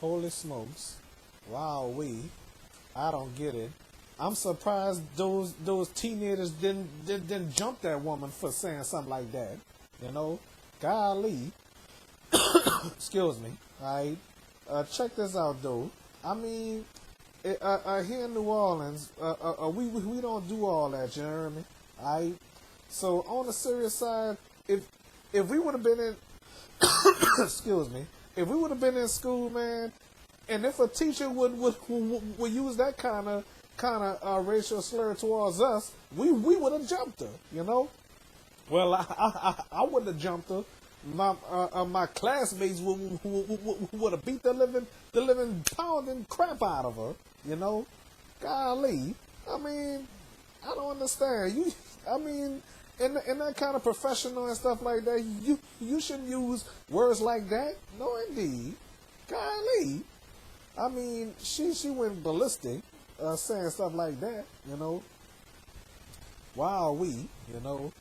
Holy smokes. Wow, I don't get it. I'm surprised those teenagers didn't jump that woman for saying something like that. You know? Golly. Excuse me. Alright. Check this out though. I mean, here in New Orleans, we don't do all that, you hear me? Alright? So on the serious side, if we would have been in excuse me, if we would have been in school, man, and if a teacher would use that kind of racial slur towards us, we would have jumped her, you know. Well, I wouldn't have jumped her. My classmates would have beat the living pounding crap out of her, you know. Golly, I mean, I don't understand. I mean, in that kind of professional and stuff like that, you shouldn't use words like that. No, indeed. Golly, I mean, she went ballistic, saying stuff like that, you know. Wow, you know.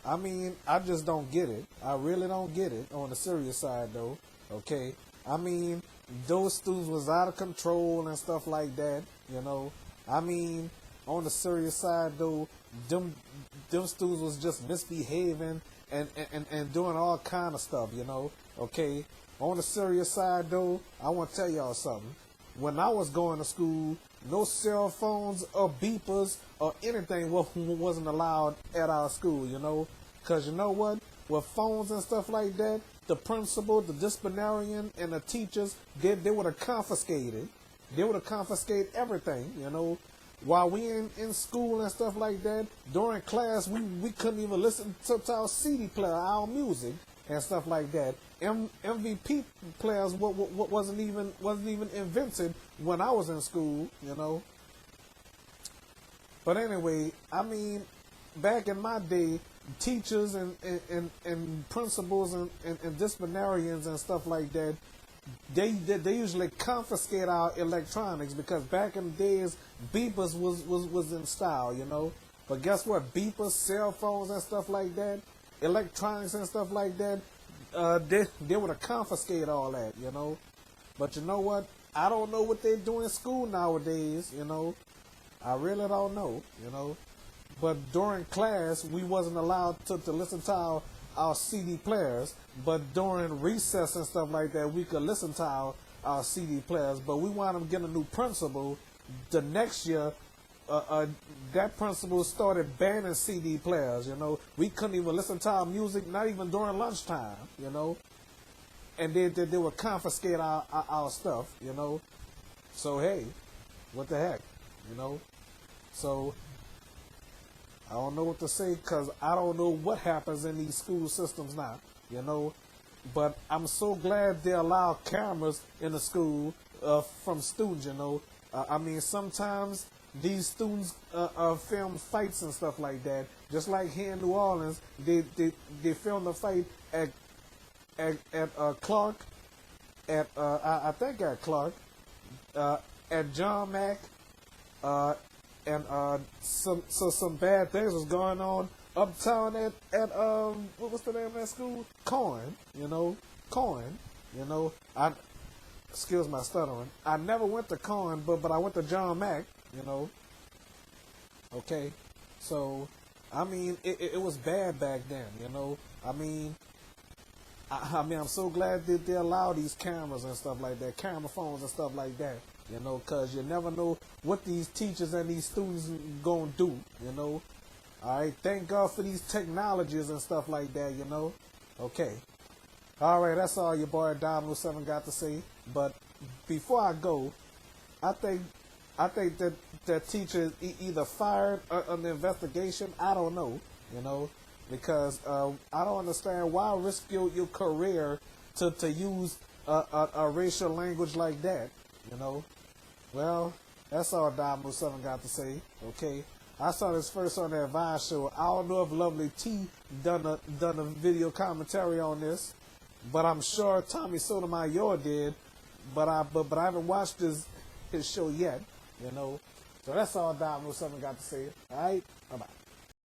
I mean, I just don't get it. I really don't get it on the serious side, though. Okay? I mean, those students was out of control and stuff like that, you know. I mean, on the serious side, though, them students was just misbehaving and doing all kind of stuff, you know. Okay? On the serious side, though, I want to tell y'all something. When I was going to school, no cell phones or beepers or anything wasn't allowed at our school, you know. Because you know what? With phones and stuff like that, the principal, the disciplinarian, and the teachers, they would have confiscated. They would have confiscated everything, you know. While we in school and stuff like that, during class, we couldn't even listen to our CD player, our music, and stuff like that. MVP players wasn't even invented when I was in school, you know. But anyway, I mean, back in my day, teachers and principals and disciplinarians and stuff like that, they usually confiscate our electronics because back in the days, beepers was in style, you know. But guess what? Beepers, cell phones and stuff like that, electronics and stuff like that, they would have confiscated all that, you know. But you know what? I don't know what they do in school nowadays, you know. I really don't know, you know. But during class, we wasn't allowed to listen to our CD players. But during recess and stuff like that, we could listen to our CD players. But we wound up getting a new principal. The next year, that principal started banning CD players, you know. We couldn't even listen to our music, not even during lunchtime, you know. And they would confiscate our stuff, you know. So, hey, what the heck, you know. So, I don't know what to say because I don't know what happens in these school systems now, you know. But I'm so glad they allow cameras in the school from students, you know. I mean, sometimes these students film fights and stuff like that. Just like here in New Orleans, they filmed a fight at Clark, I think at Clark, at John Mack, and some bad things was going on uptown at what was the name of that school? Cohen, you know, Cohen, you know. Excuse my stuttering. I never went to Cohen, but I went to John Mack, you know. Okay, so I mean it was bad back then, you know. I mean I'm so glad that they allow these cameras and stuff like that, camera phones and stuff like that, you know, because you never know what these teachers and these students gonna do, you know. All right, thank God for these technologies and stuff like that, you know. Okay. All right, that's all your boy Dominoes 7 got to say. But before I go, I think that teacher is either fired or an investigation. I don't know, you know, because I don't understand why risk your career to use a racial language like that, you know. Well, that's all Dominoes 7 got to say. Okay. I saw this first on that Vice show. I don't know if Lovely T done a video commentary on this, but I'm sure Tommy Sotomayor did. But I haven't watched his show yet, you know. So that's all Dominoes 7 got to say. All right, bye bye.